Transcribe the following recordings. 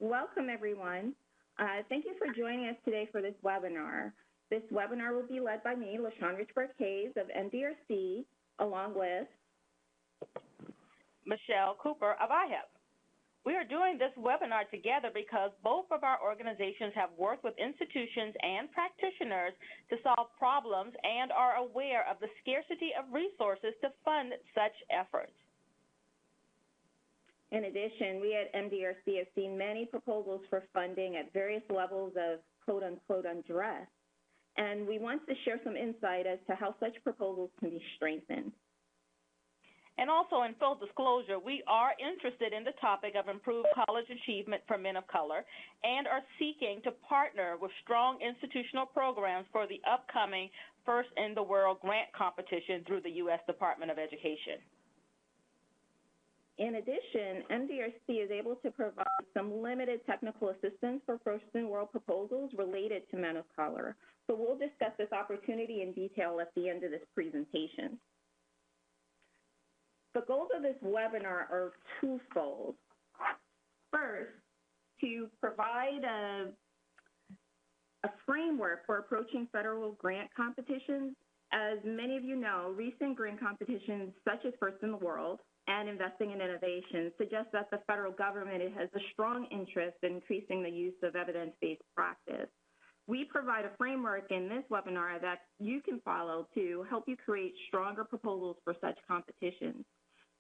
Welcome, everyone. Thank you for joining us today for this webinar. This webinar will be led by me, LaShawn Richburg-Hayes of MDRC, along with Michelle Cooper of IHEP. We are doing this webinar together because both of our organizations have worked with institutions and practitioners to solve problems and are aware of the scarcity of resources to fund such efforts. In addition, we at MDRC have seen many proposals for funding at various levels of quote-unquote undress, and we want to share some insight as to how such proposals can be strengthened. And also, in full disclosure, we are interested in the topic of improved college achievement for men of color and are seeking to partner with strong institutional programs for the upcoming First in the World grant competition through the U.S. Department of Education. In addition, MDRC is able to provide some limited technical assistance for First in the World proposals related to men of color. So we'll discuss this opportunity in detail at the end of this presentation. The goals of this webinar are twofold. First, to provide a framework for approaching federal grant competitions. As many of you know, recent grant competitions such as First in the World and Investing in Innovation suggest that the federal government has a strong interest in increasing the use of evidence-based practice. We provide a framework in this webinar that you can follow to help you create stronger proposals for such competitions.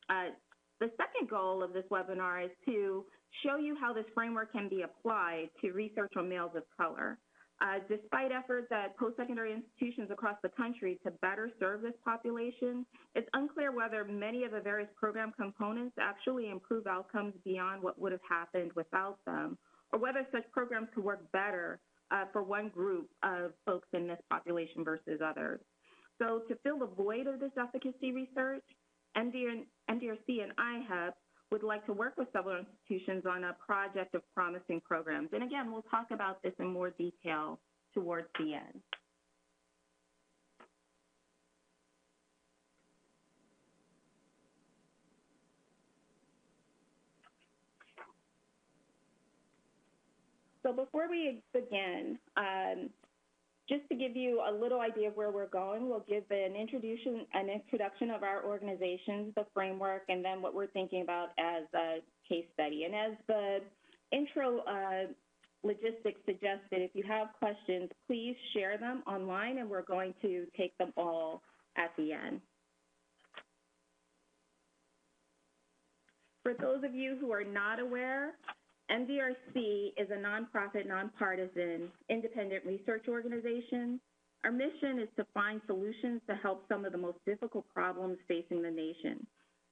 The second goal of this webinar is to show you how this framework can be applied to research on males of color. Despite efforts at post-secondary institutions across the country to better serve this population, it's unclear whether many of the various program components actually improve outcomes beyond what would have happened without them, or whether such programs could work better for one group of folks in this population versus others. So to fill the void of this efficacy research, MDRC and IHEP would like to work with several institutions on a project of promising programs. And again, we'll talk about this in more detail towards the end. So before we begin, just to give you a little idea of where we're going, we'll give an introduction of our organizations, the framework, and then what we're thinking about as a case study. And as the intro logistics suggested, if you have questions, please share them online, and we're going to take them all at the end. For those of you who are not aware, MDRC is a nonprofit, nonpartisan, independent research organization. Our mission is to find solutions to help some of the most difficult problems facing the nation,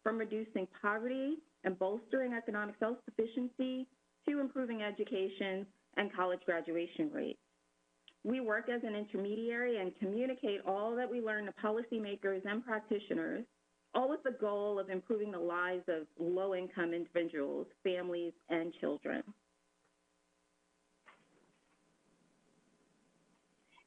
from reducing poverty and bolstering economic self-sufficiency to improving education and college graduation rates. We work as an intermediary and communicate all that we learn to policymakers and practitioners, all with the goal of improving the lives of low-income individuals, families, and children.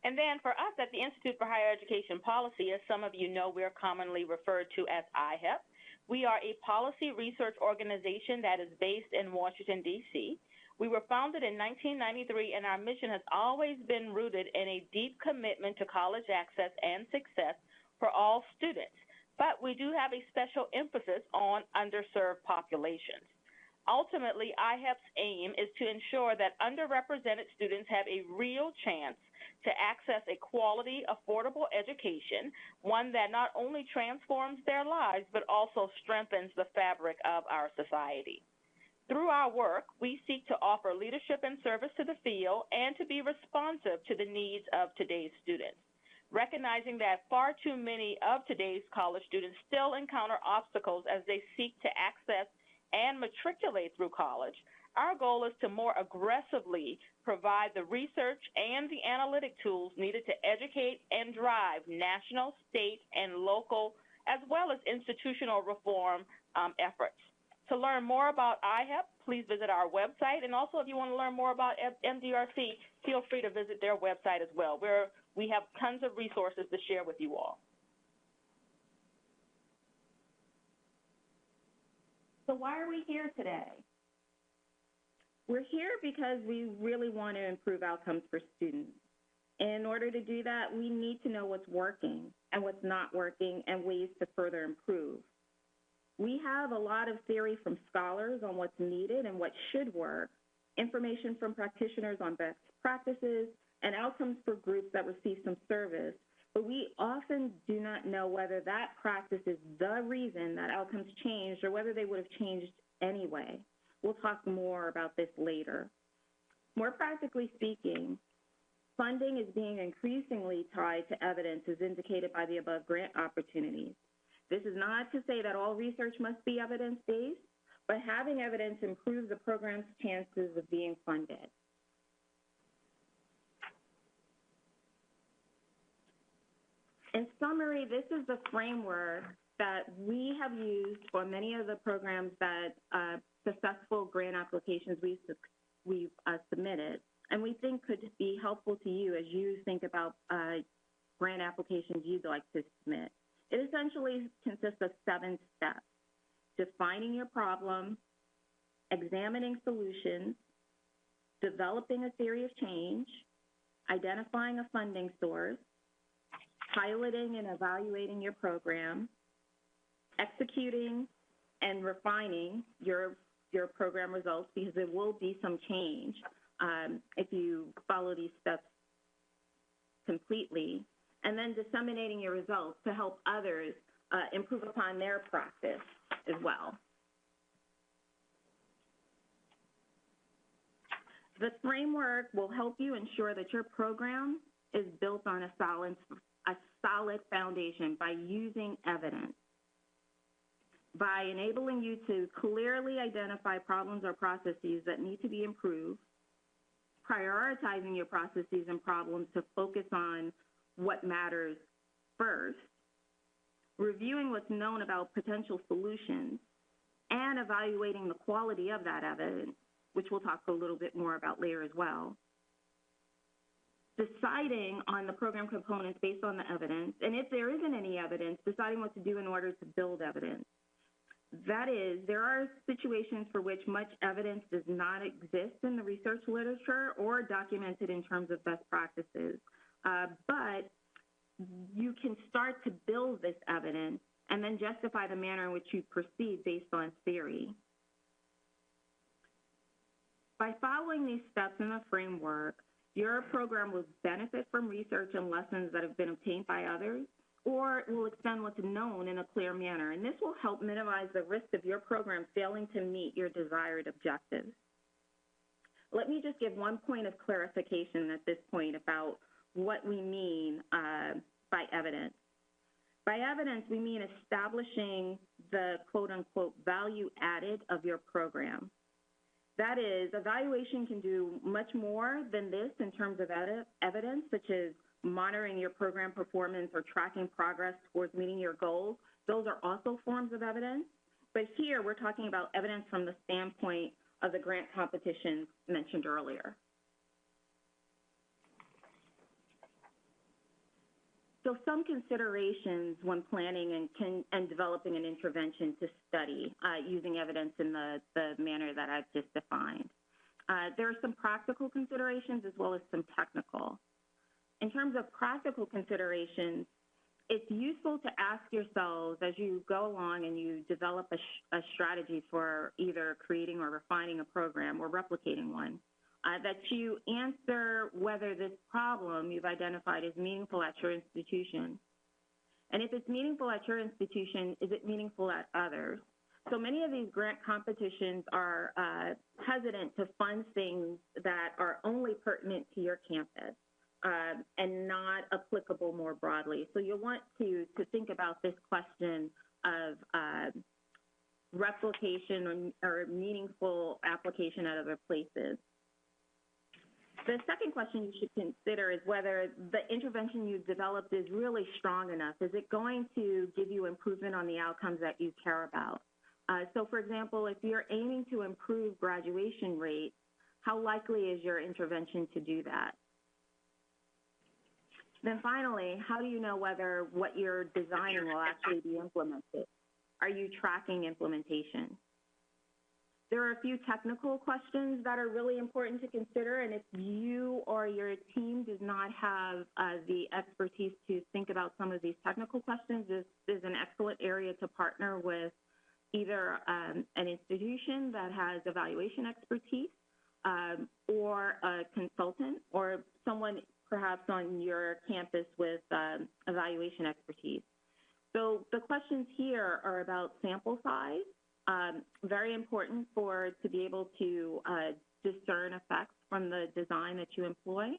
And then for us at the Institute for Higher Education Policy, as some of you know, we're commonly referred to as IHEP. We are a policy research organization that is based in Washington, D.C. We were founded in 1993, and our mission has always been rooted in a deep commitment to college access and success for all students. But we do have a special emphasis on underserved populations. Ultimately, IHEP's aim is to ensure that underrepresented students have a real chance to access a quality, affordable education, one that not only transforms their lives, but also strengthens the fabric of our society. Through our work, we seek to offer leadership and service to the field and to be responsive to the needs of today's students. Recognizing that far too many of today's college students still encounter obstacles as they seek to access and matriculate through college, our goal is to more aggressively provide the research and the analytic tools needed to educate and drive national, state, and local, as well as institutional reform efforts. To learn more about IHEP, please visit our website. And also, if you want to learn more about MDRC, feel free to visit their website as well. We have tons of resources to share with you all. So why are we here today? We're here because we really want to improve outcomes for students. In order to do that, we need to know what's working and what's not working and ways to further improve. We have a lot of theory from scholars on what's needed and what should work, information from practitioners on best practices, and outcomes for groups that receive some service, but we often do not know whether that practice is the reason that outcomes changed or whether they would have changed anyway. We'll talk more about this later. More practically speaking, funding is being increasingly tied to evidence as indicated by the above grant opportunities. This is not to say that all research must be evidence-based, but having evidence improves the program's chances of being funded. In summary, this is the framework that we have used for many of the programs that successful grant applications we've submitted, and we think could be helpful to you as you think about grant applications you'd like to submit. It essentially consists of 7 steps: defining your problem, examining solutions, developing a theory of change, identifying a funding source, piloting and evaluating your program, executing and refining your program results, because there will be some change if you follow these steps completely, and then disseminating your results to help others improve upon their practice as well. The framework will help you ensure that your program is built on a solid foundation by using evidence, by enabling you to clearly identify problems or processes that need to be improved, prioritizing your processes and problems to focus on what matters first, reviewing what's known about potential solutions, and evaluating the quality of that evidence, which we'll talk a little bit more about later as well. Deciding on the program components based on the evidence, and if there isn't any evidence, deciding what to do in order to build evidence. That is, there are situations for which much evidence does not exist in the research literature or documented in terms of best practices, but you can start to build this evidence and then justify the manner in which you proceed based on theory. By following these steps in the framework, your program will benefit from research and lessons that have been obtained by others, or it will extend what's known in a clear manner. And this will help minimize the risk of your program failing to meet your desired objectives. Let me just give one point of clarification at this point about what we mean by evidence. By evidence, we mean establishing the quote-unquote value added of your program. That is, evaluation can do much more than this in terms of evidence, such as monitoring your program performance or tracking progress towards meeting your goals. Those are also forms of evidence. But here, we're talking about evidence from the standpoint of the grant competition mentioned earlier. So some considerations when planning and developing an intervention to study using evidence in the manner that I've just defined. There are some practical considerations as well as some technical. In terms of practical considerations, it's useful to ask yourselves as you go along and you develop a strategy for either creating or refining a program or replicating one, that you answer whether this problem you've identified is meaningful at your institution. And if it's meaningful at your institution, is it meaningful at others? So many of these grant competitions are hesitant to fund things that are only pertinent to your campus and not applicable more broadly. So you'll want to think about this question of replication or meaningful application at other places. The second question you should consider is whether the intervention you've developed is really strong enough. Is it going to give you improvement on the outcomes that you care about? So, for example, if you're aiming to improve graduation rates, how likely is your intervention to do that? Then finally, how do you know whether what you're designing will actually be implemented? Are you tracking implementation? There are a few technical questions that are really important to consider, and if you or your team does not have the expertise to think about some of these technical questions, this is an excellent area to partner with either an institution that has evaluation expertise or a consultant or someone perhaps on your campus with evaluation expertise. So the questions here are about sample size, very important to be able to discern effects from the design that you employ.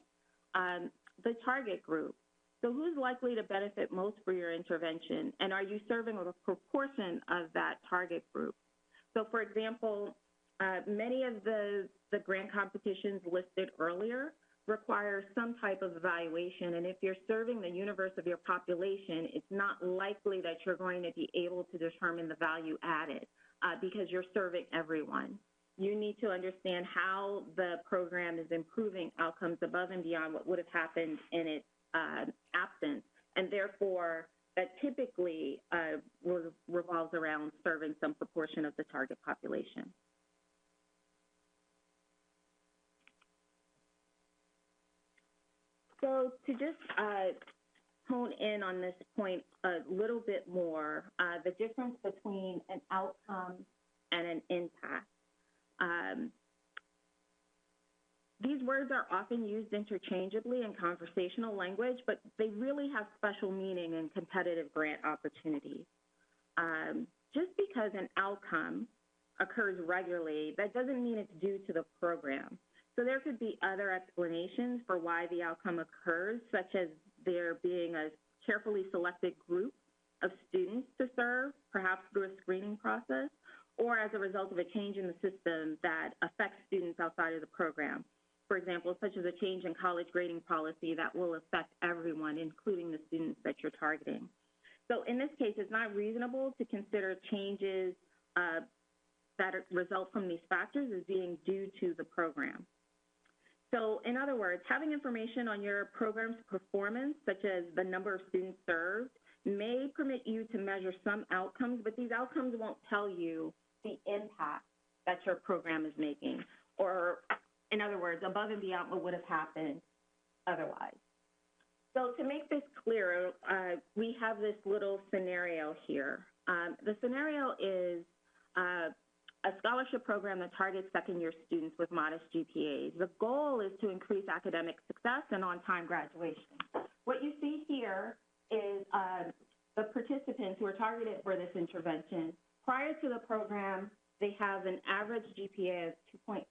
The target group. So who's likely to benefit most for your intervention, and are you serving a proportion of that target group? So for example, many of the grant competitions listed earlier require some type of evaluation, and if you're serving the universe of your population, it's not likely that you're going to be able to determine the value added because you're serving everyone. You need to understand how the program is improving outcomes above and beyond what would have happened in its absence, and therefore that typically revolves around serving some proportion of the target population. So to just hone in on this point a little bit more, the difference between an outcome and an impact. These words are often used interchangeably in conversational language, but they really have special meaning in competitive grant opportunities. Just because an outcome occurs regularly, that doesn't mean it's due to the program. So there could be other explanations for why the outcome occurs, such as there being a carefully selected group of students to serve, perhaps through a screening process, or as a result of a change in the system that affects students outside of the program. For example, such as a change in college grading policy that will affect everyone, including the students that you're targeting. So in this case, it's not reasonable to consider changes that result from these factors as being due to the program. So in other words, having information on your program's performance, such as the number of students served, may permit you to measure some outcomes, but these outcomes won't tell you the impact that your program is making, or in other words, above and beyond what would have happened otherwise. So to make this clearer, we have this little scenario here. The scenario is a scholarship program that targets second-year students with modest GPAs. The goal is to increase academic success and on-time graduation. What you see here is the participants who are targeted for this intervention. Prior to the program, they have an average GPA of 2.0.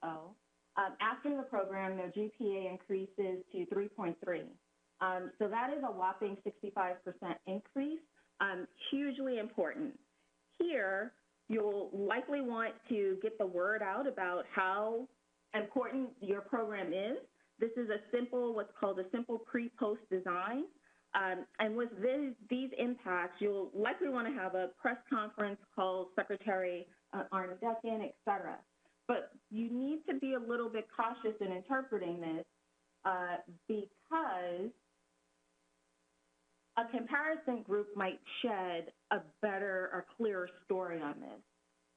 After the program, their GPA increases to 3.3. So that is a whopping 65% increase, hugely important. Here, you'll likely want to get the word out about how important your program is. This is a simple, what's called a simple pre-post design. And with these impacts, you'll likely want to have a press conference, call Secretary Arne-Decken, et cetera. But you need to be a little bit cautious in interpreting this because a comparison group might shed a better or clearer story on this.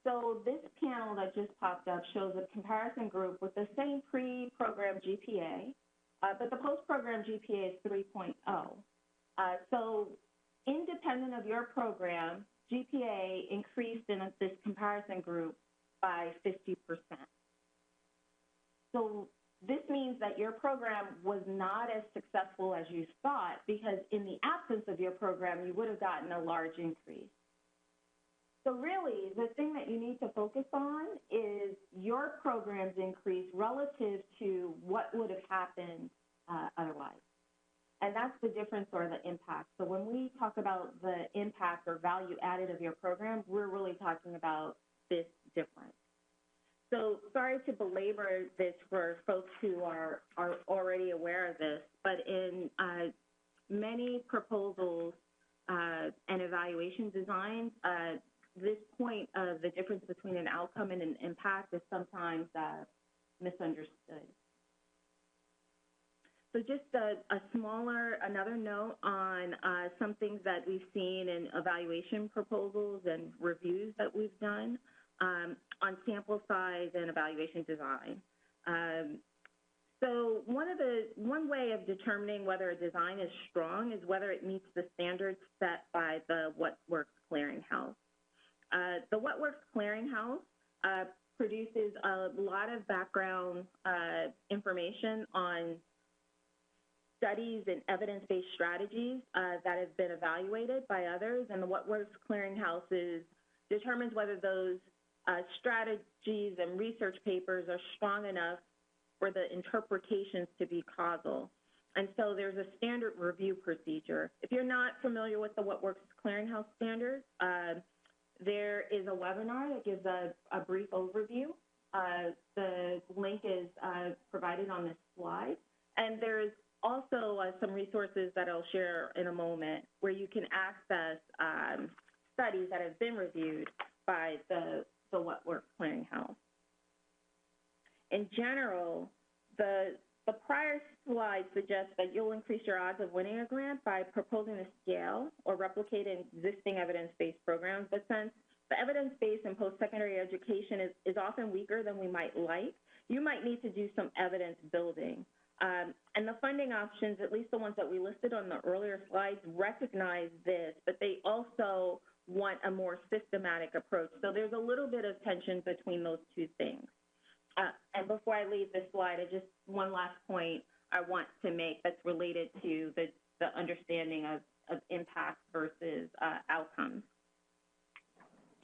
So this panel that just popped up shows a comparison group with the same pre-program GPA, but the post-program GPA is 3.0. So independent of your program, GPA increased in this comparison group by 50%. So this means that your program was not as successful as you thought because in the absence of your program, you would have gotten a large increase. So really, the thing that you need to focus on is your program's increase relative to what would have happened otherwise. And that's the difference or the impact. So when we talk about the impact or value added of your program, we're really talking about this difference. So sorry to belabor this for folks who are already aware of this, but in many proposals and evaluation designs, this point of the difference between an outcome and an impact is sometimes misunderstood. So just another note on some things that we've seen in evaluation proposals and reviews that we've done. on sample size and evaluation design. So one way of determining whether a design is strong is whether it meets the standards set by the What Works Clearinghouse. The What Works Clearinghouse produces a lot of background information on studies and evidence-based strategies that have been evaluated by others, and the What Works Clearinghouse determines whether those strategies and research papers are strong enough for the interpretations to be causal. And so there's a standard review procedure. If you're not familiar with the What Works Clearinghouse standards, there is a webinar that gives a brief overview. The link is provided on this slide. And there's also some resources that I'll share in a moment where you can access studies that have been reviewed by the What Works Clearinghouse. In general, the prior slide suggests that you'll increase your odds of winning a grant by proposing a scale or replicating existing evidence-based programs. But since the evidence-based in post-secondary education is often weaker than we might like, you might need to do some evidence building. And the funding options, at least the ones that we listed on the earlier slides, recognize this, but they also want a more systematic approach. So there's a little bit of tension between those two things. And before I leave this slide, one last point I want to make that's related to the understanding of impact versus outcomes.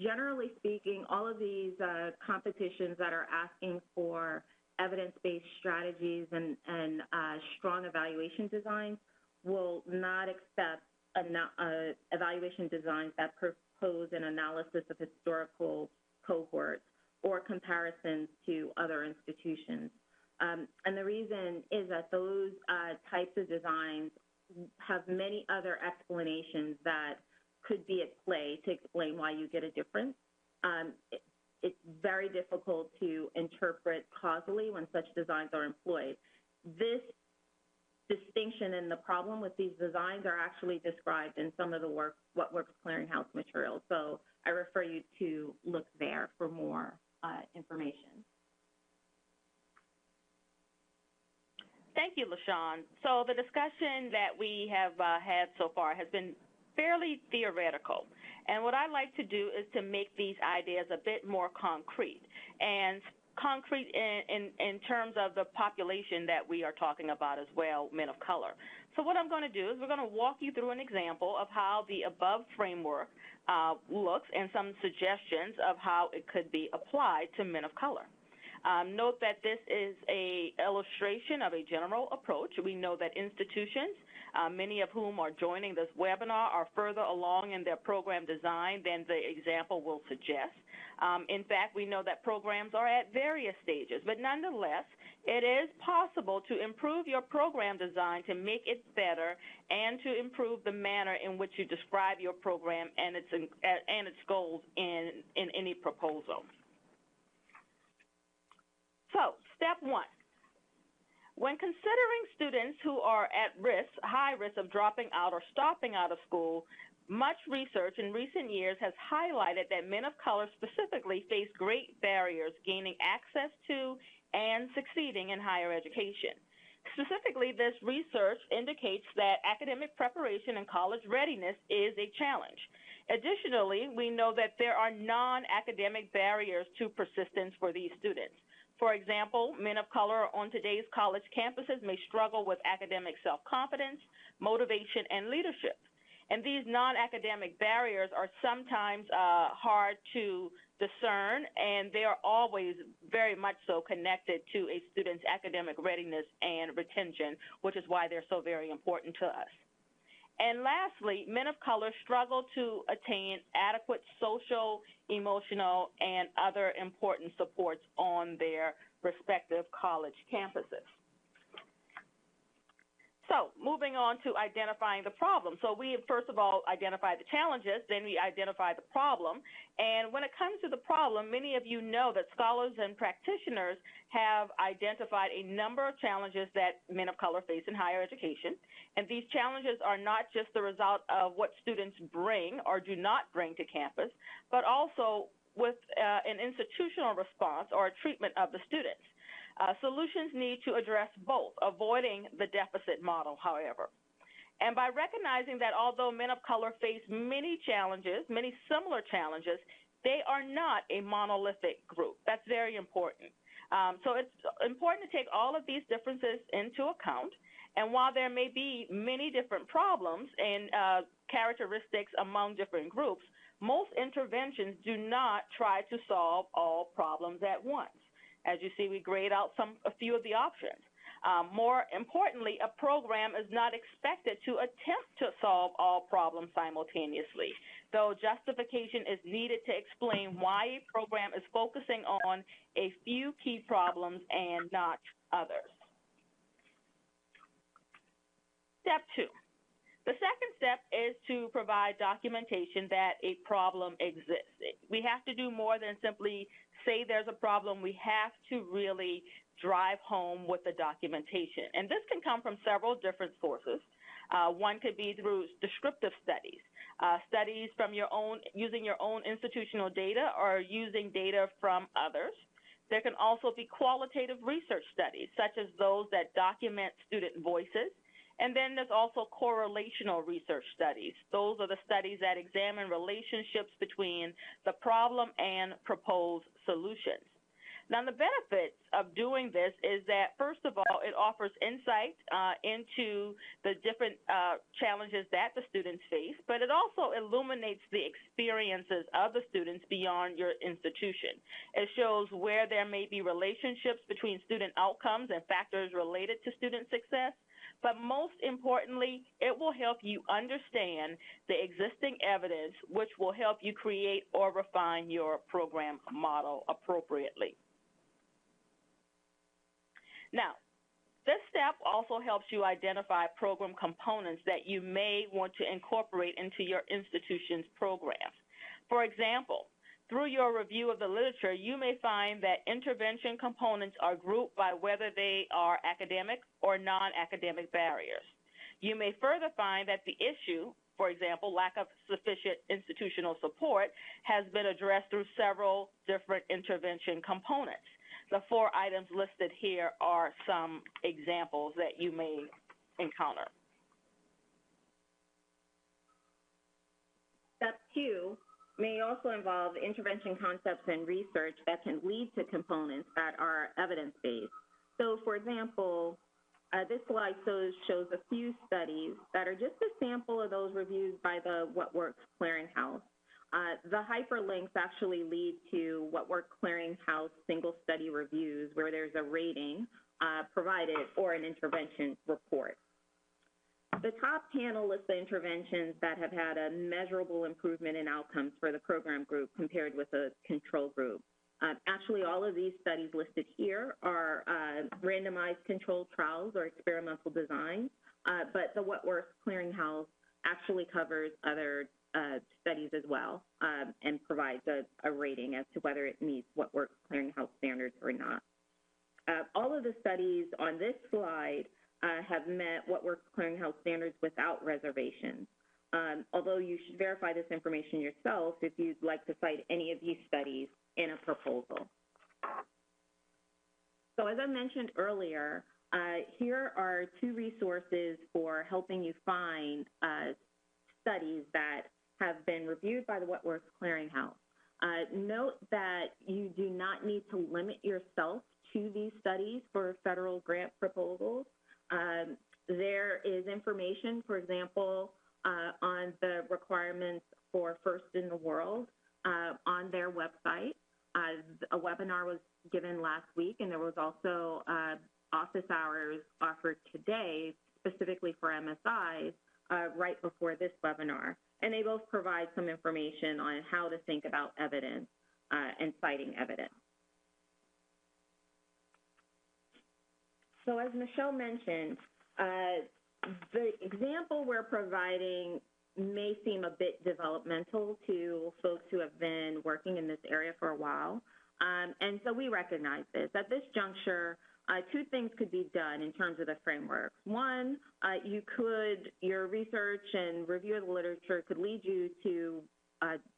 Generally speaking, all of these competitions that are asking for evidence-based strategies and strong evaluation designs will not accept evaluation designs that propose an analysis of historical cohorts or comparisons to other institutions. And the reason is that those types of designs have many other explanations that could be at play to explain why you get a difference. It's very difficult to interpret causally when such designs are employed. This distinction and the problem with these designs are actually described in some of the What Works Clearinghouse materials. So I refer you to look there for more information. Thank you, LaShawn. So the discussion that we have had so far has been fairly theoretical. And what I'd like to do is to make these ideas a bit more concrete, and concrete in terms of the population that we are talking about as well, men of color. So what I'm going to do is we're going to walk you through an example of how the above framework looks and some suggestions of how it could be applied to men of color. Note that this is an illustration of a general approach. We know that institutions, many of whom are joining this webinar, are further along in their program design than the example will suggest. In fact, we know that programs are at various stages, but nonetheless, it is possible to improve your program design to make it better and to improve the manner in which you describe your program and its goals in any proposal. So, step one. When considering students who are at risk, high risk of dropping out or stopping out of school, much research in recent years has highlighted that men of color specifically face great barriers gaining access to and succeeding in higher education. Specifically, this research indicates that academic preparation and college readiness is a challenge. Additionally, we know that there are non-academic barriers to persistence for these students. For example, men of color on today's college campuses may struggle with academic self-confidence, motivation, and leadership. And these non-academic barriers are sometimes hard to discern, and they are always very much so connected to a student's academic readiness and retention, which is why they're so very important to us. And lastly, men of color struggle to attain adequate social, emotional, and other important supports on their respective college campuses. So moving on to identifying the problem. So we first of all identify the challenges, then we identify the problem. And when it comes to the problem, many of you know that scholars and practitioners have identified a number of challenges that men of color face in higher education. And these challenges are not just the result of what students bring or do not bring to campus, but also with an institutional response or a treatment of the students. Solutions need to address both, avoiding the deficit model, however. And by recognizing that although men of color face many challenges, many similar challenges, they are not a monolithic group. That's very important. So it's important to take all of these differences into account. And while there may be many different problems and characteristics among different groups, most interventions do not try to solve all problems at once. As you see, we grade out a few of the options. More importantly, a program is not expected to attempt to solve all problems simultaneously, though justification is needed to explain why a program is focusing on a few key problems and not others. Step 2. The second step is to provide documentation that a problem exists. We have to do more than simply say there's a problem. We have to really drive home with the documentation. And this can come from several different sources. One could be through descriptive studies, studies from using your own institutional data or using data from others. There can also be qualitative research studies, such as those that document student voices. And then there's also correlational research studies. Those are the studies that examine relationships between the problem and proposed solutions. Now, the benefits of doing this is that, first of all, it offers insight into the different challenges that the students face, but it also illuminates the experiences of the students beyond your institution. It shows where there may be relationships between student outcomes and factors related to student success. But most importantly, it will help you understand the existing evidence, which will help you create or refine your program model appropriately. Now, this step also helps you identify program components that you may want to incorporate into your institution's programs. For example, through your review of the literature, you may find that intervention components are grouped by whether they are academic or non-academic barriers. You may further find that the issue, for example, lack of sufficient institutional support, has been addressed through several different intervention components. The 4 items listed here are some examples that you may encounter. Step 2 may also involve intervention concepts and research that can lead to components that are evidence-based. So, for example, this slide shows a few studies that are just a sample of those reviewed by the What Works Clearinghouse. The hyperlinks actually lead to What Works Clearinghouse single study reviews, where there's a rating provided or an intervention report. The top panel lists the interventions that have had a measurable improvement in outcomes for the program group compared with a control group. Actually, all of these studies listed here are randomized controlled trials or experimental designs, but the What Works Clearinghouse actually covers other studies as well and provides a rating as to whether it meets What Works Clearinghouse standards or not. All of the studies on this slide have met What Works Clearinghouse standards without reservations. Although you should verify this information yourself if you'd like to cite any of these studies in a proposal. So as I mentioned earlier, here are 2 resources for helping you find studies that have been reviewed by the What Works Clearinghouse. Note that you do not need to limit yourself to these studies for federal grant proposals. There is information, for example, on the requirements for First in the World on their website. A webinar was given last week, and there was also office hours offered today specifically for MSIs right before this webinar. And they both provide some information on how to think about evidence and citing evidence. So as Michelle mentioned, the example we're providing may seem a bit developmental to folks who have been working in this area for a while. And so we recognize this. At this juncture, 2 things could be done in terms of the framework. One, your research and review of the literature could lead you to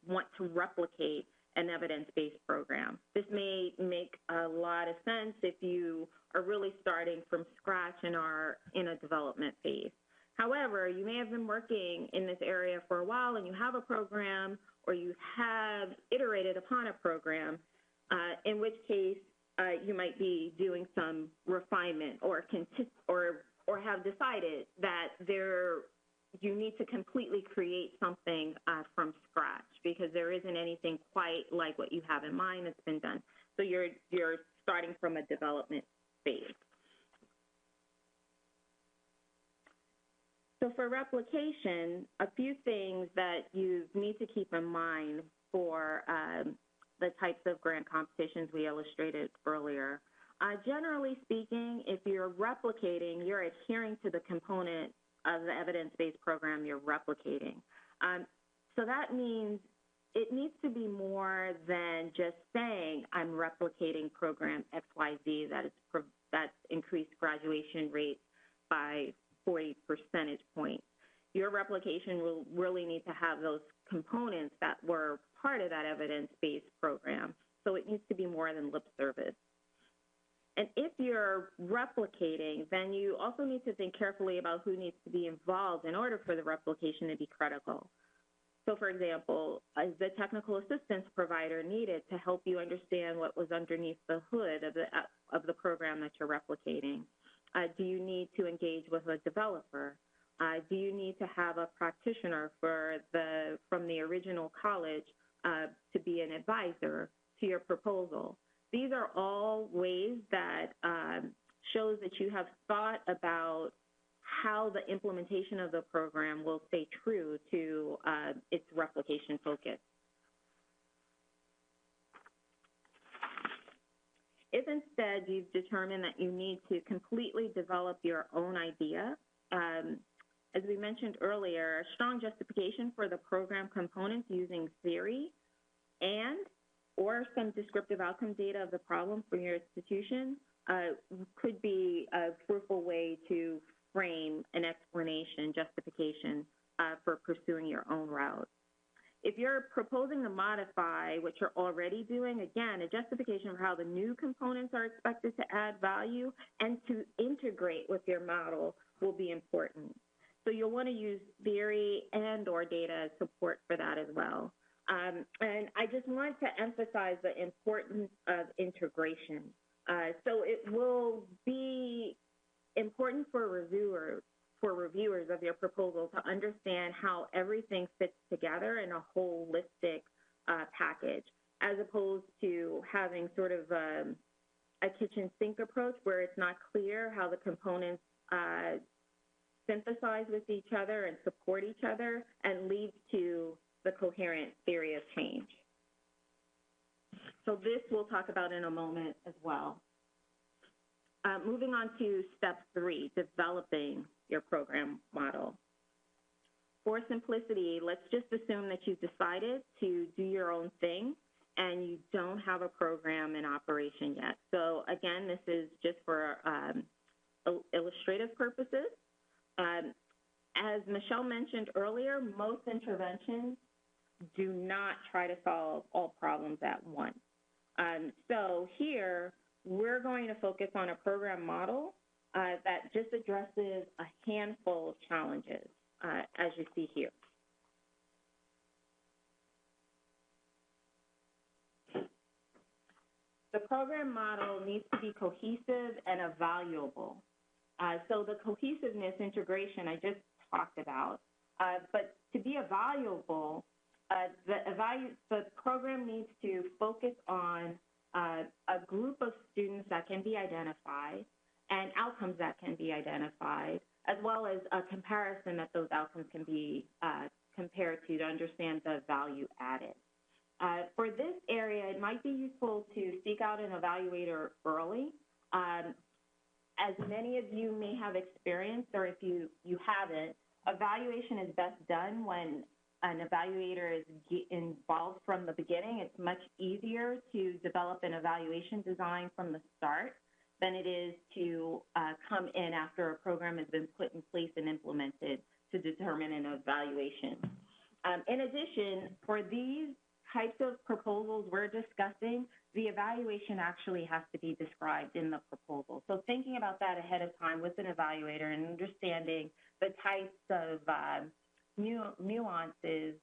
want to replicate an evidence-based program. This may make a lot of sense if you are really starting from scratch and are in a development phase. However, you may have been working in this area for a while and you have a program or you have iterated upon a program, in which case you might be doing some refinement or have decided that you need to completely create something from scratch because there isn't anything quite like what you have in mind that's been done. So you're starting from a development phase. So for replication, a few things that you need to keep in mind for the types of grant competitions we illustrated earlier. Generally speaking, if you're replicating, you're adhering to the component of the evidence-based program you're replicating. So that means it needs to be more than just saying I'm replicating program XYZ that's increased graduation rates by 40 percentage points. Your replication will really need to have those components that were part of that evidence-based program. So it needs to be more than lip service. And if you're replicating, then you also need to think carefully about who needs to be involved in order for the replication to be critical. So for example, is the technical assistance provider needed to help you understand what was underneath the hood of the program that you're replicating? Do you need to engage with a developer? Do you need to have a practitioner from the original college to be an advisor to your proposal? These are all ways that shows that you have thought about how the implementation of the program will stay true to its replication focus. If instead you've determined that you need to completely develop your own idea, as we mentioned earlier, a strong justification for the program components using theory or some descriptive outcome data of the problem for your institution could be a fruitful way to frame an explanation, justification for pursuing your own route. If you're proposing to modify what you're already doing, again, a justification for how the new components are expected to add value and to integrate with your model will be important. So you'll want to use theory and/or data as support for that as well. And I just want to emphasize the importance of integration. So it will be important for reviewers of your proposal to understand how everything fits together in a holistic package, as opposed to having sort of a kitchen sink approach where it's not clear how the components synthesize with each other and support each other and leads to the coherent theory of change. So this we'll talk about in a moment as well. Moving on to step 3, developing your program model. For simplicity, let's just assume that you've decided to do your own thing and you don't have a program in operation yet. So again, this is just for illustrative purposes. As Michelle mentioned earlier, most interventions do not try to solve all problems at once. So here, we're going to focus on a program model that just addresses a handful of challenges, as you see here. The program model needs to be cohesive and evaluable. So the cohesiveness integration I just talked about, but to be evaluable, the program needs to focus on a group of students that can be identified and outcomes that can be identified, as well as a comparison that those outcomes can be compared to understand the value added. For this area, it might be useful to seek out an evaluator early. As many of you may have experienced, or if you haven't, evaluation is best done when an evaluator is involved from the beginning. It's much easier to develop an evaluation design from the start than it is to come in after a program has been put in place and implemented to determine an evaluation. In addition, for these types of proposals we're discussing, the evaluation actually has to be described in the proposal. So thinking about that ahead of time with an evaluator and understanding the types of nuances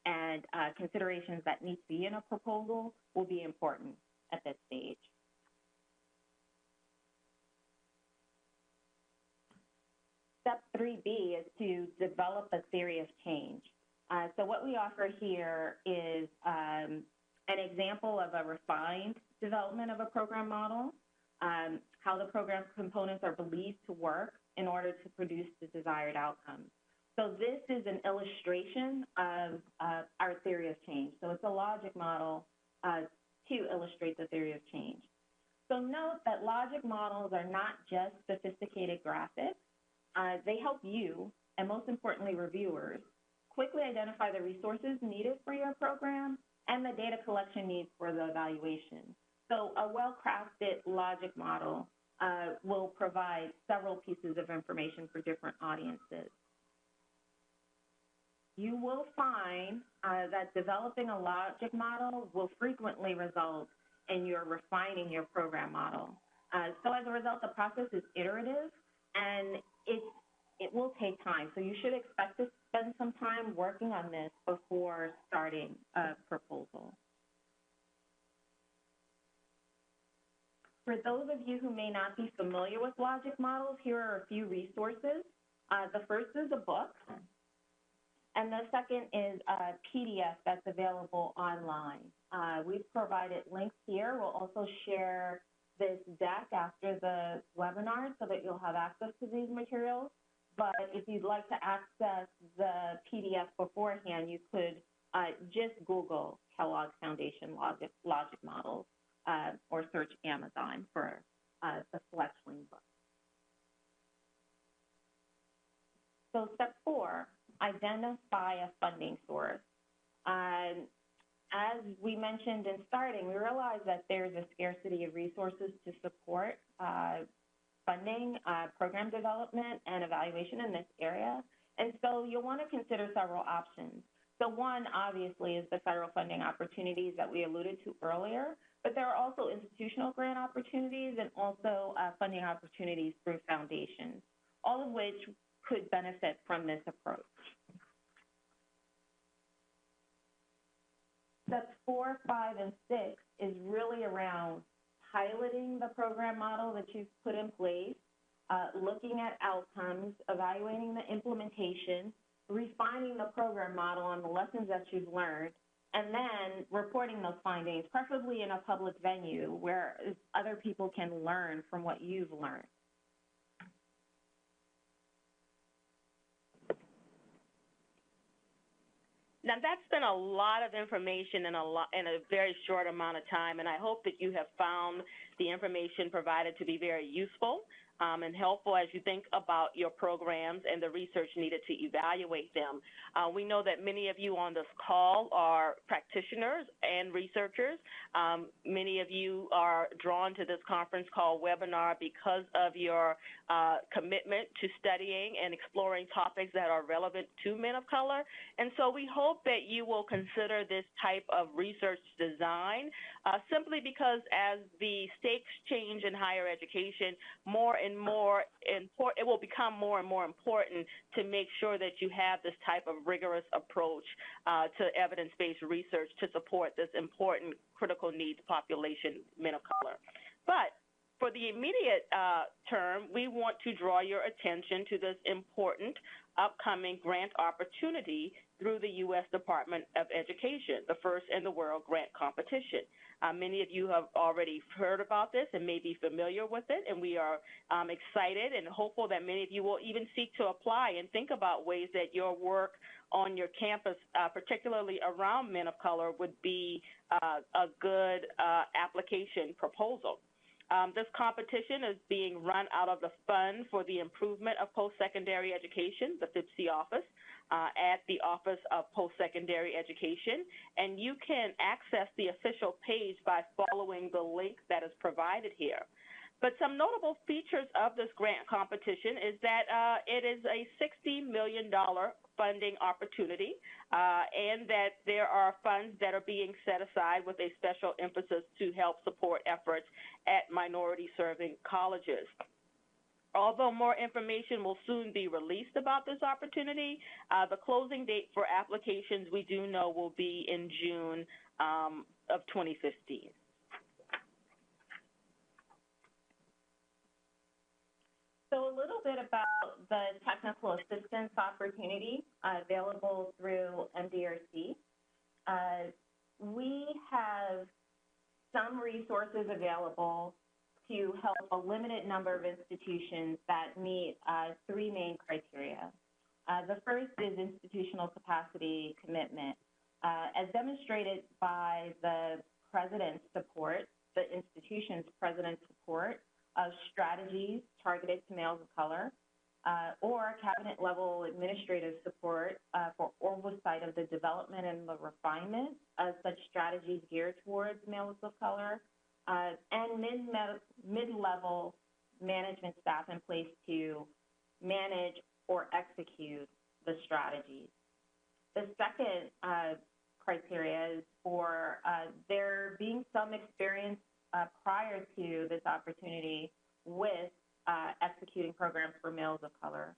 and considerations that need to be in a proposal will be important at this stage. Step 3B is to develop a theory of change. So what we offer here is an example of a refined development of a program model, how the program components are believed to work in order to produce the desired outcomes. So this is an illustration of our theory of change. So it's a logic model to illustrate the theory of change. So note that logic models are not just sophisticated graphics. They help you, and most importantly, reviewers, quickly identify the resources needed for your program and the data collection needs for the evaluation. So a well-crafted logic model will provide several pieces of information for different audiences. You will find that developing a logic model will frequently result in your refining your program model. So as a result, the process is iterative and it will take time. So you should expect to spend some time working on this before starting a proposal. For those of you who may not be familiar with logic models, here are a few resources. The first is a book, and the second is a PDF that's available online. We've provided links here. We'll also share this deck after the webinar so that you'll have access to these materials. But if you'd like to access the PDF beforehand, you could just Google Kellogg Foundation logic models or search Amazon for the Fletchling book. So step 4, identify a funding source. As we mentioned in starting, we realize that there's a scarcity of resources to support funding, program development, and evaluation in this area. And so you'll want to consider several options. So one, obviously, is the federal funding opportunities that we alluded to earlier, but there are also institutional grant opportunities and also funding opportunities through foundations, all of which could benefit from this approach. Steps 4, 5, and 6 is really around piloting the program model that you've put in place, looking at outcomes, evaluating the implementation, refining the program model on the lessons that you've learned, and then reporting those findings, preferably in a public venue where other people can learn from what you've learned. Now, that's been a lot of information in a very short amount of time, and I hope that you have found the information provided to be very useful and helpful as you think about your programs and the research needed to evaluate them. We know that many of you on this call are practitioners and researchers. Many of you are drawn to this conference call webinar because of your commitment to studying and exploring topics that are relevant to men of color. And so we hope that you will consider this type of research design simply because as the stakes change in higher education, it will become more and more important to make sure that you have this type of rigorous approach to evidence-based research to support this important critical needs population, men of color. But for the immediate term, we want to draw your attention to this important upcoming grant opportunity through the U.S. Department of Education, the first in the world grant competition. Many of you have already heard about this and may be familiar with it, and we are excited and hopeful that many of you will even seek to apply and think about ways that your work on your campus, particularly around men of color, would be a good application proposal. This competition is being run out of the Fund for the Improvement of Post-Secondary Education, the FIPSE office, at the Office of Post-Secondary Education, and you can access the official page by following the link that is provided here. But some notable features of this grant competition is that it is a $60 million funding opportunity, and that there are funds that are being set aside with a special emphasis to help support efforts at minority-serving colleges. Although more information will soon be released about this opportunity, the closing date for applications we do know will be in June of 2015. So a little bit about the technical assistance opportunity available through MDRC. We have some resources available to help a limited number of institutions that meet three main criteria. The first is institutional capacity commitment. As demonstrated by the president's support, the institution's president's support of strategies targeted to males of color, or cabinet-level administrative support for oversight of the development and the refinement of such strategies geared towards males of color, and mid-level management staff in place to manage or execute the strategies. The second criteria is for there being some experience prior to this opportunity with executing programs for males of color.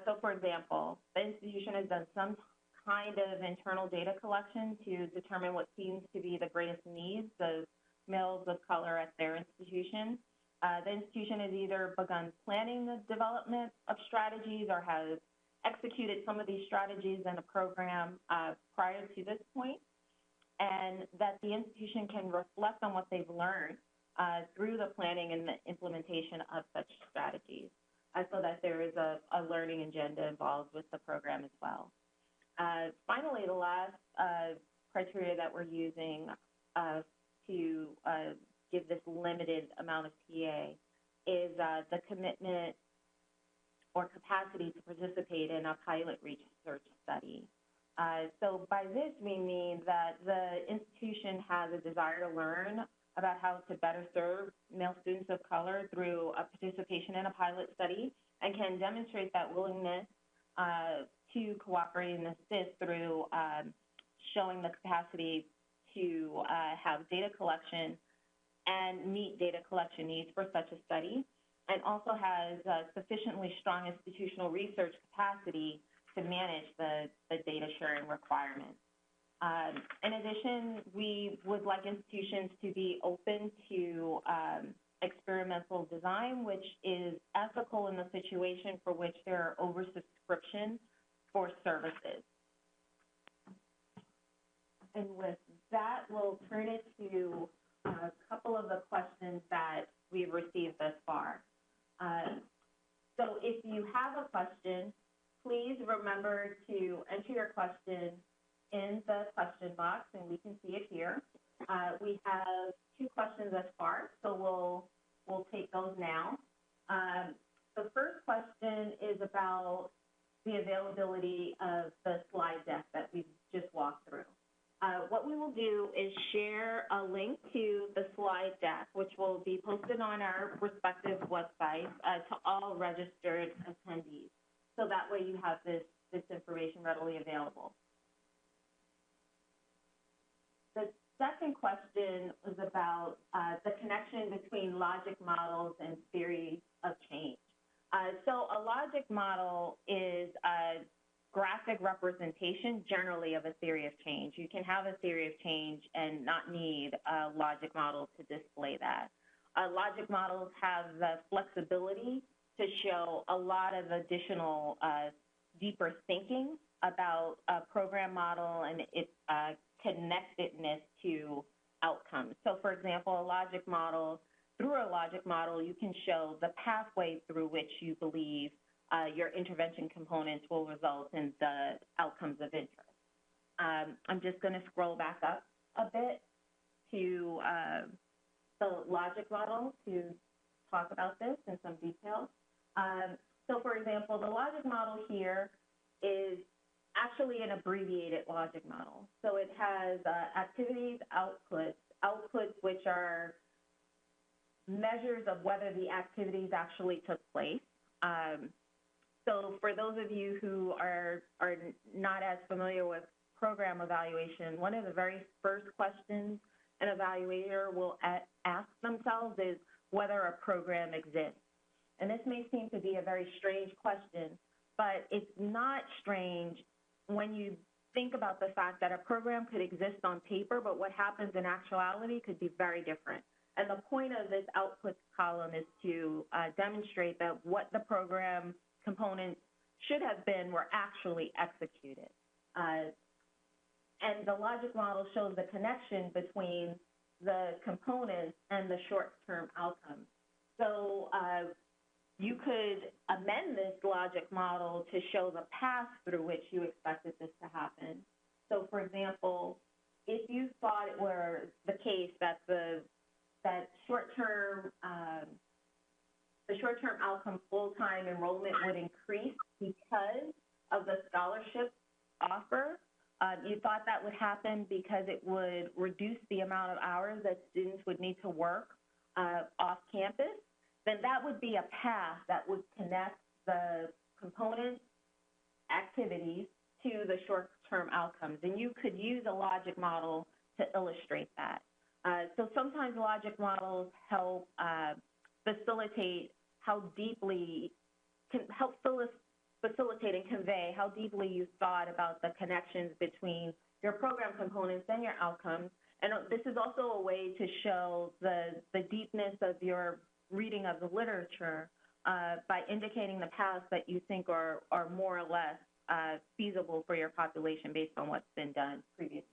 So, for example, the institution has done some kind of internal data collection to determine what seems to be the greatest needs of males of color at their institution. The institution has either begun planning the development of strategies or has executed some of these strategies in a program prior to this point, and that the institution can reflect on what they've learned through the planning and the implementation of such strategies, so that there is a learning agenda involved with the program as well. Finally, the last criteria that we're using to give this limited amount of TA is the commitment or capacity to participate in a pilot research study. So by this, we mean that the institution has a desire to learn about how to better serve male students of color through a participation in a pilot study, and can demonstrate that willingness to cooperate and assist through showing the capacity to have data collection and meet data collection needs for such a study, and also has sufficiently strong institutional research capacity to manage the data sharing requirements. In addition, we would like institutions to be open to experimental design, which is ethical in the situation for which there are oversubscription for services. And with that, we'll turn it to a couple of the questions that we've received thus far. So if you have a question, please remember to enter your question in the question box, and we can see it here. We have two questions thus far, so we'll take those now. The first question is about the availability of the slide deck that we've just walked through. What we will do is share a link to the slide deck, which will be posted on our respective websites to all registered attendees. So that way you have this information readily available. The second question was about the connection between logic models and theory of change. So a logic model is a graphic representation generally of a theory of change. You can have a theory of change and not need a logic model to display that. Logic models have the flexibility to show a lot of additional deeper thinking about a program model and its connectedness to outcomes. So for example, through a logic model, you can show the pathway through which you believe your intervention components will result in the outcomes of interest. I'm just going to scroll back up a bit to the logic model to talk about this in some detail. So for example, the logic model here is actually an abbreviated logic model. So it has activities, outputs which are measures of whether the activities actually took place. So for those of you who are not as familiar with program evaluation, one of the very first questions an evaluator will ask themselves is whether a program exists. And this may seem to be a very strange question, but it's not strange when you think about the fact that a program could exist on paper, but what happens in actuality could be very different. And the point of this output column is to demonstrate that what the program components should have been were actually executed. And the logic model shows the connection between the components and the short-term outcomes. So you could amend this logic model to show the path through which you expected this to happen. So for example, if you thought it were the case that the short-term outcome full-time enrollment would increase because of the scholarship offer, you thought that would happen because it would reduce the amount of hours that students would need to work off campus, then that would be a path that would connect the component activities to the short-term outcomes. And you could use a logic model to illustrate that. So sometimes logic models help facilitate how deeply, facilitate and convey how deeply you thought about the connections between your program components and your outcomes. And this is also a way to show the deepness of your reading of the literature by indicating the paths that you think are more or less feasible for your population based on what's been done previously.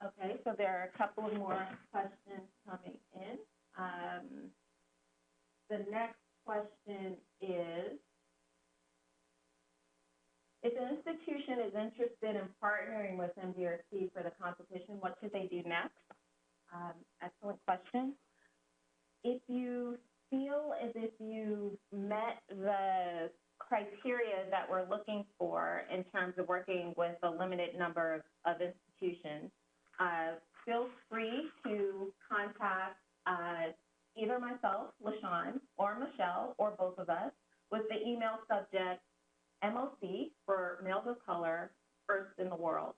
Okay, so there are a couple of more questions coming in. The next question is, if an institution is interested in partnering with MDRC for the competition, what should they do next? Excellent question. If you feel as if you've met the criteria that we're looking for in terms of working with a limited number of institutions, feel free to contact either myself, LaShawn, or Michelle, or both of us, with the email subject MOC for Males of Color, First in the World.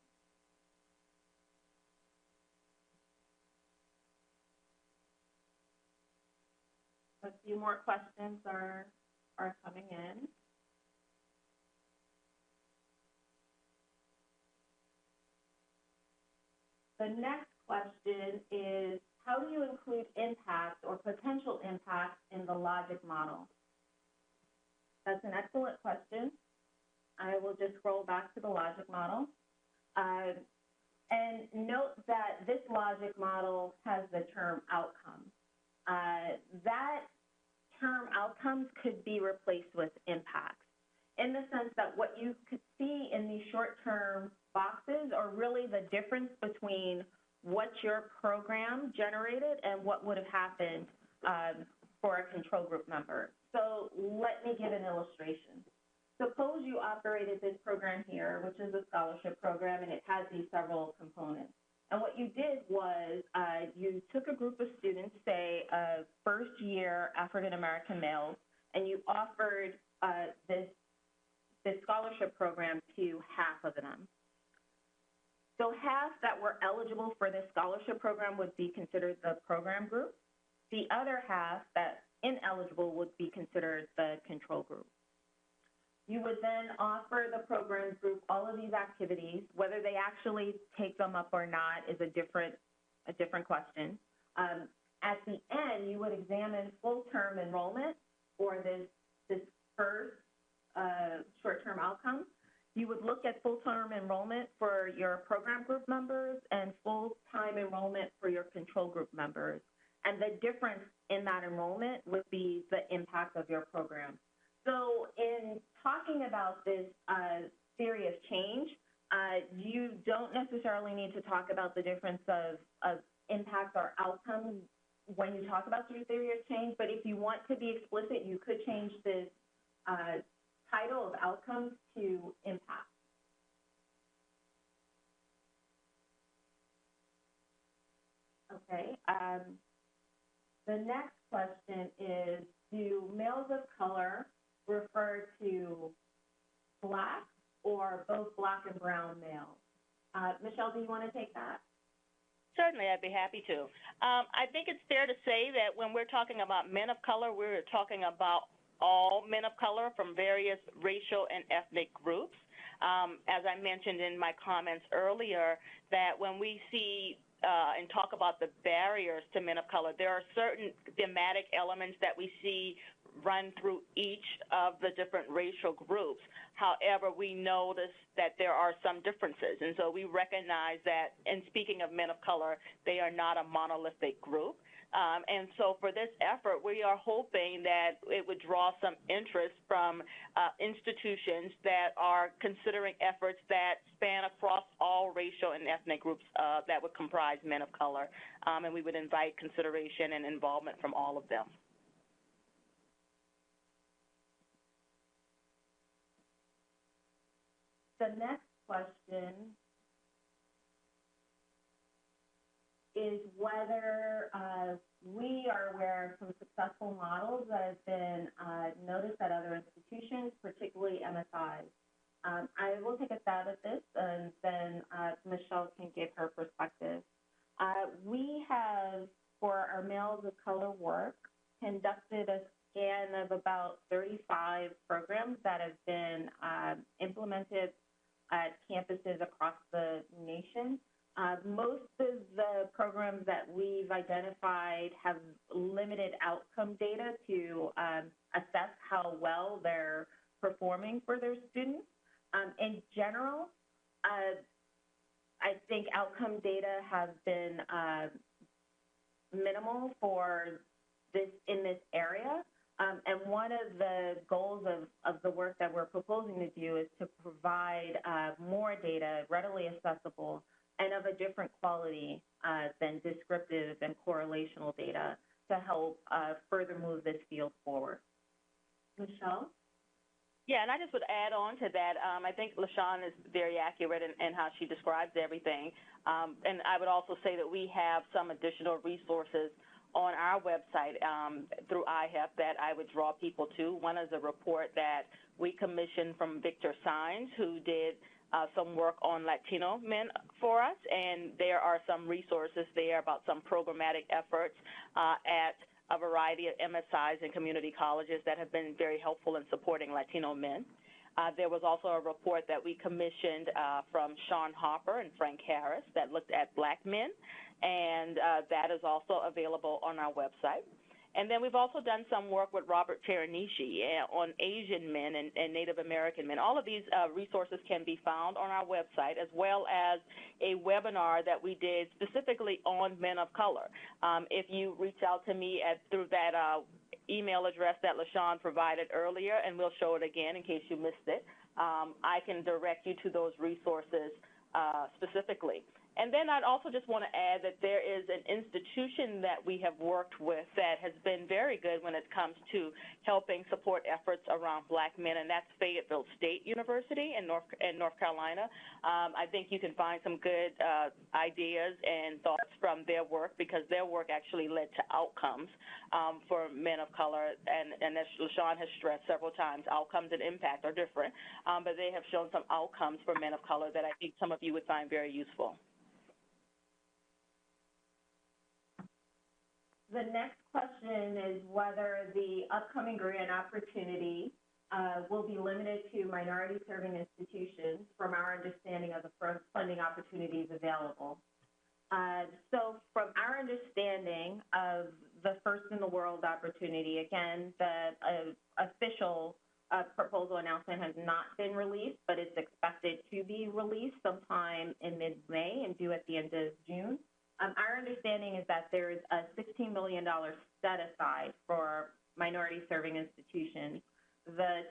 A few more questions are coming in. The next question is, how do you include impact or potential impact in the logic model? That's an excellent question. I will just scroll back to the logic model. And note that this logic model has the term outcome. That term outcomes could be replaced with impacts, in the sense that what you could see in these short-term boxes are really the difference between what your program generated and what would have happened for a control group member. So let me give an illustration. Suppose you operated this program here, which is a scholarship program, and it has these several components. And what you did was you took a group of students, say first-year African-American males, and you offered this scholarship program to half of them. So half that were eligible for this scholarship program would be considered the program group. The other half that ineligible would be considered the control group. You would then offer the program group all of these activities. Whether they actually take them up or not is a different question. At the end, you would examine full-term enrollment for this first short-term outcome. You would look at full-term enrollment for your program group members and full-time enrollment for your control group members. And the difference in that enrollment would be the impact of your program. So in talking about this theory of change, you don't necessarily need to talk about the difference of impact or outcomes when you talk about your theory of change, but if you want to be explicit, you could change this title of outcomes to impact. Okay. The next question is, do males of color refer to Black or both Black and brown males? Michelle, do you want to take that? Certainly, I'd be happy to. I think it's fair to say that when we're talking about men of color, we're talking about all men of color from various racial and ethnic groups. As I mentioned in my comments earlier, that when we see and talk about the barriers to men of color, there are certain thematic elements that we see run through each of the different racial groups. However, we notice that there are some differences, and so we recognize that, in speaking of men of color, they are not a monolithic group. And so for this effort, we are hoping that it would draw some interest from institutions that are considering efforts that span across all racial and ethnic groups that would comprise men of color, and we would invite consideration and involvement from all of them. The next question is whether we are aware of some successful models that have been noticed at other institutions, particularly MSIs. I will take a stab at this, and then Michelle can give her perspective. We have, for our males of color work, conducted a scan of about 35 programs that have been implemented at campuses across the nation. Most of the programs that we've identified have limited outcome data to assess how well they're performing for their students. In general, I think outcome data have been minimal for in this area. And one of the goals of the work that we're proposing to do is to provide more data, readily accessible, and of a different quality than descriptive and correlational data to help further move this field forward. Michelle? Yeah, and I just would add on to that. I think LaShawn is very accurate in how she describes everything. And I would also say that we have some additional resources on our website through IHEP that I would draw people to. One is a report that we commissioned from Victor Sines, who did some work on Latino men for us, and there are some resources there about some programmatic efforts at a variety of MSIs and community colleges that have been very helpful in supporting Latino men. There was also a report that we commissioned from Sean Hopper and Frank Harris that looked at Black men, and that is also available on our website. And then we've also done some work with Robert Teranishi on Asian men and Native American men. All of these resources can be found on our website, as well as a webinar that we did specifically on men of color. If you reach out to me through that email address that LaShawn provided earlier, and we'll show it again in case you missed it, I can direct you to those resources specifically. And then I'd also just want to add that there is an institution that we have worked with that has been very good when it comes to helping support efforts around Black men, and that's Fayetteville State University in North Carolina. I think you can find some good ideas and thoughts from their work, because their work actually led to outcomes for men of color, and as LaShawn has stressed several times, outcomes and impact are different, but they have shown some outcomes for men of color that I think some of you would find very useful. The next question is whether the upcoming grant opportunity will be limited to minority-serving institutions from our understanding of the funding opportunities available. So from our understanding of the First in the World opportunity, again, the official proposal announcement has not been released, but it's expected to be released sometime in mid-May and due at the end of June. Our understanding is that there is a $16 million set aside for minority-serving institutions. The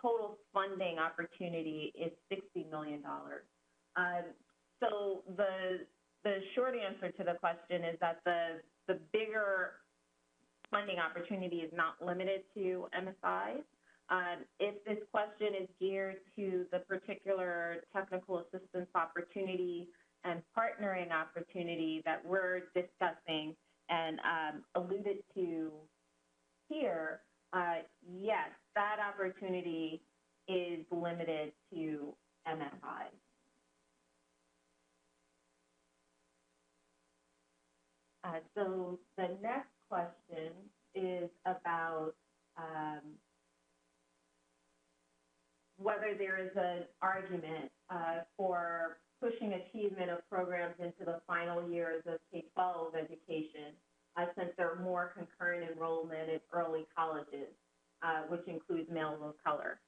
total funding opportunity is $60 million. So the short answer to the question is that the bigger funding opportunity is not limited to MSIs. If this question is geared to the particular technical assistance opportunity and partnering opportunity that we're discussing and alluded to here, yes, that opportunity is limited to MFI. So the next question is about whether there is an argument for pushing achievement of programs into the final years of K-12 education, since there are more concurrent enrollment in early colleges, which includes males of color.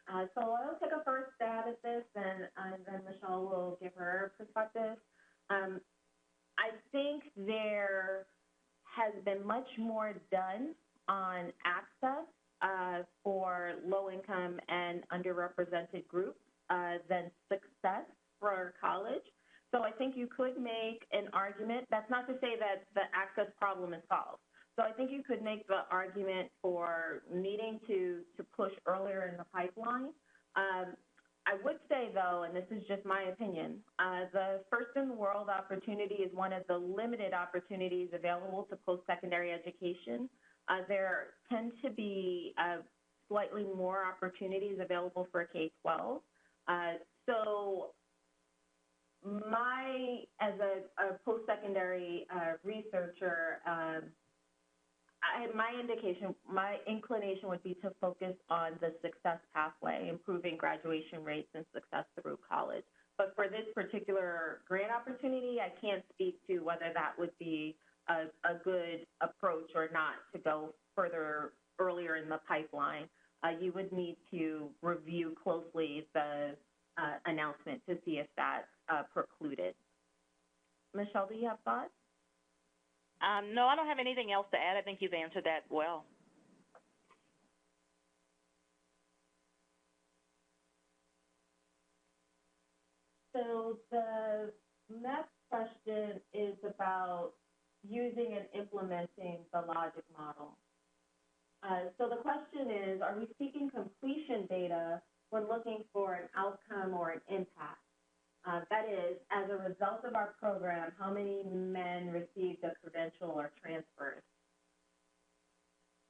So I'll take a first stab at this, and then Michelle will give her perspective. I think there has been much more done on access for low-income and underrepresented groups than success for college. So I think you could make an argument. That's not to say that the access problem is solved. So I think you could make the argument for needing to push earlier in the pipeline. I would say, though, and this is just my opinion, the first-in-the-world opportunity is one of the limited opportunities available to post-secondary education. There tend to be slightly more opportunities available for K-12. So as a post-secondary researcher, my inclination would be to focus on the success pathway, improving graduation rates and success through college. But for this particular grant opportunity, I can't speak to whether that would be a good approach or not to go further earlier in the pipeline. You would need to review closely the announcement to see if that's precluded. Michelle, do you have thoughts? No, I don't have anything else to add. I think you've answered that well. So the next question is about using and implementing the logic model. So the question is, are we seeking completion data when looking for an outcome or an impact? That is, as a result of our program, how many men received a credential or transferred?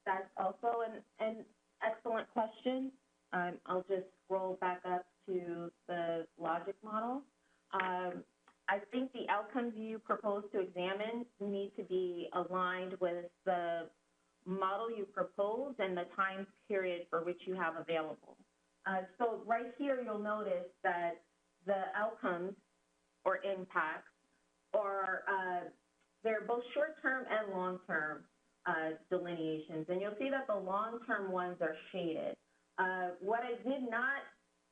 That's also an excellent question. I'll just scroll back up to the logic model. I think the outcomes you propose to examine need to be aligned with the model you propose and the time period for which you have available. So right here, you'll notice that the outcomes or impacts are, they're both short-term and long-term delineations. And you'll see that the long-term ones are shaded. What I did not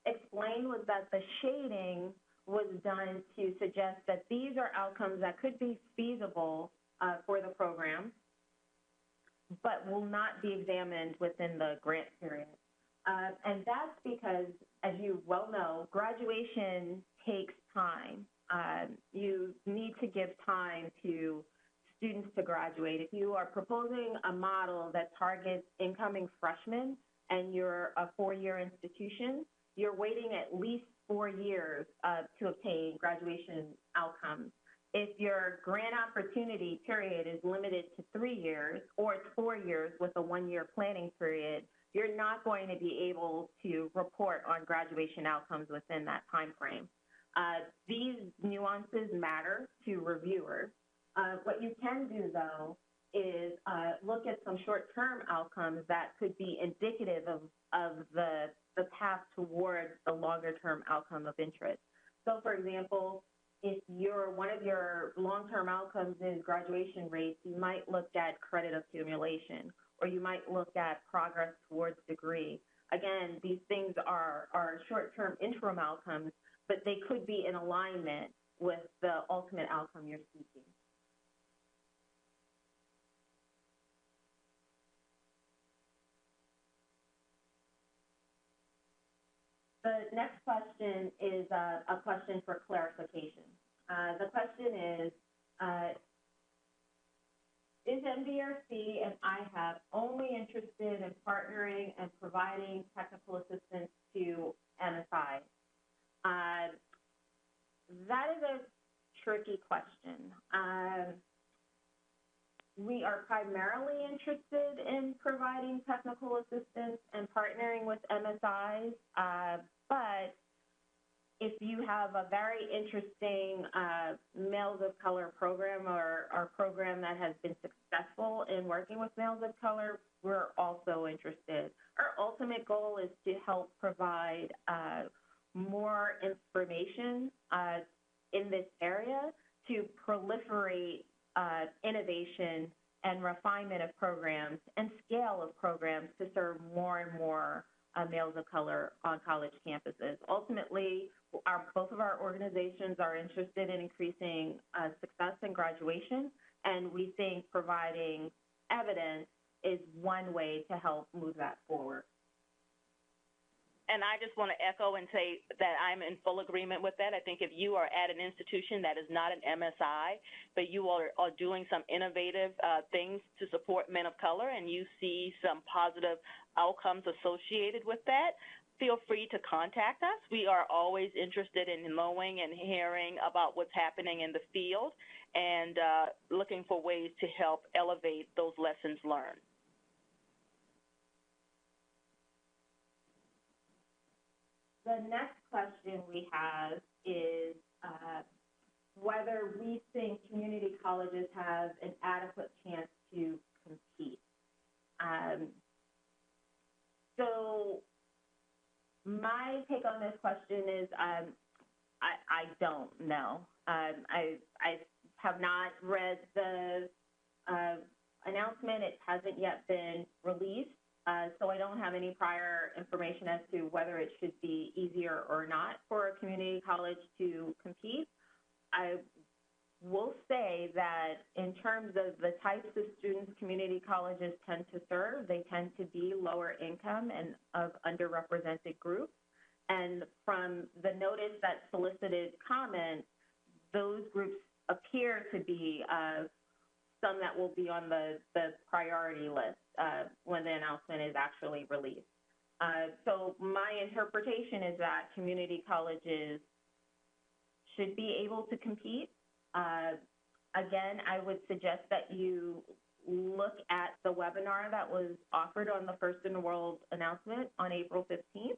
explain was that the shading was done to suggest that these are outcomes that could be feasible for the program, but will not be examined within the grant period. And that's because, as you well know, graduation takes time. You need to give time to students to graduate. If you are proposing a model that targets incoming freshmen and you're a four-year institution, you're waiting at least 4 years to obtain graduation outcomes. If your grant opportunity period is limited to 3 years, or it's 4 years with a 1-year planning period, you're not going to be able to report on graduation outcomes within that time frame. These nuances matter to reviewers. What you can do, though, is look at some short-term outcomes that could be indicative of the path towards the longer-term outcome of interest. So, for example, if one of your long-term outcomes is graduation rates, you might look at credit accumulation, or you might look at progress towards degree. Again, these things are short-term interim outcomes, but they could be in alignment with the ultimate outcome you're seeking. The next question is a question for clarification. The question is MDRC and IHEP only interested in partnering and providing technical assistance to MSI? That is a tricky question. We are primarily interested in providing technical assistance and partnering with MSIs, but if you have a very interesting males of color program or program that has been successful in working with males of color, we're also interested. Our ultimate goal is to help provide more information in this area to proliferate innovation and refinement of programs and scale of programs to serve more and more males of color on college campuses. Ultimately, both of our organizations are interested in increasing success in graduation, and we think providing evidence is one way to help move that forward. And I just want to echo and say that I'm in full agreement with that. I think if you are at an institution that is not an MSI, but you are doing some innovative things to support men of color and you see some positive outcomes associated with that, feel free to contact us. We are always interested in knowing and hearing about what's happening in the field and looking for ways to help elevate those lessons learned. The next question we have is whether we think community colleges have an adequate chance to compete. So my take on this question is I don't know. I have not read the announcement. It hasn't yet been released. So I don't have any prior information as to whether it should be easier or not for a community college to compete. I will say that in terms of the types of students community colleges tend to serve, they tend to be lower income and of underrepresented groups. And from the notice that solicited comments, those groups appear to be some that will be on the priority list when the announcement is actually released. So my interpretation is that community colleges should be able to compete. Again, I would suggest that you look at the webinar that was offered on the First in the World announcement on April 15th.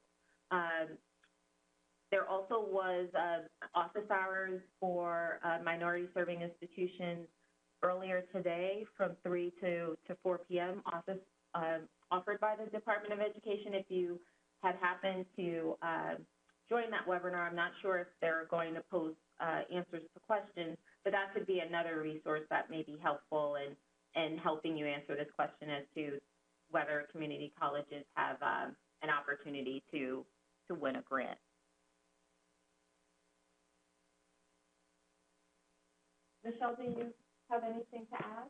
There also was office hours for minority serving institutions earlier today from 3 to 4 p.m. office offered by the Department of Education. If you had happened to join that webinar, I'm not sure if they're going to post answers to questions, but that could be another resource that may be helpful in helping you answer this question as to whether community colleges have an opportunity to win a grant. Michelle, do you have anything to add?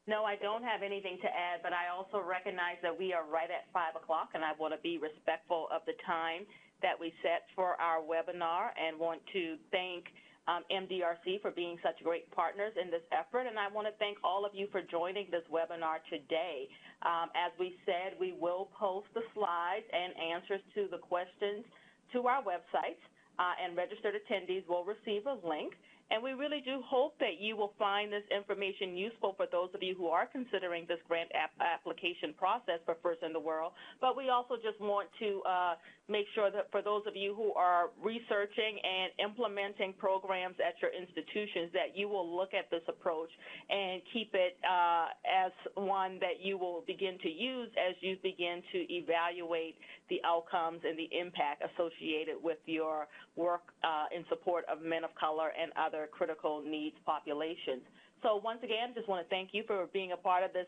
No, I don't have anything to add, but I also recognize that we are right at 5 o'clock, and I want to be respectful of the time that we set for our webinar and want to thank MDRC for being such great partners in this effort, and I want to thank all of you for joining this webinar today. As we said, we will post the slides and answers to the questions to our website, and registered attendees will receive a link. And we really do hope that you will find this information useful for those of you who are considering this grant application process for First in the World. But we also just want to make sure that for those of you who are researching and implementing programs at your institutions, that you will look at this approach and keep it as one that you will begin to use as you begin to evaluate the outcomes and the impact associated with your work in support of men of color and other critical needs populations. So once again, just want to thank you for being a part of this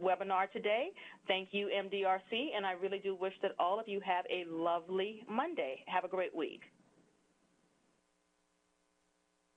webinar today. Thank you, MDRC, and I really do wish that all of you have a lovely Monday. Have a great week.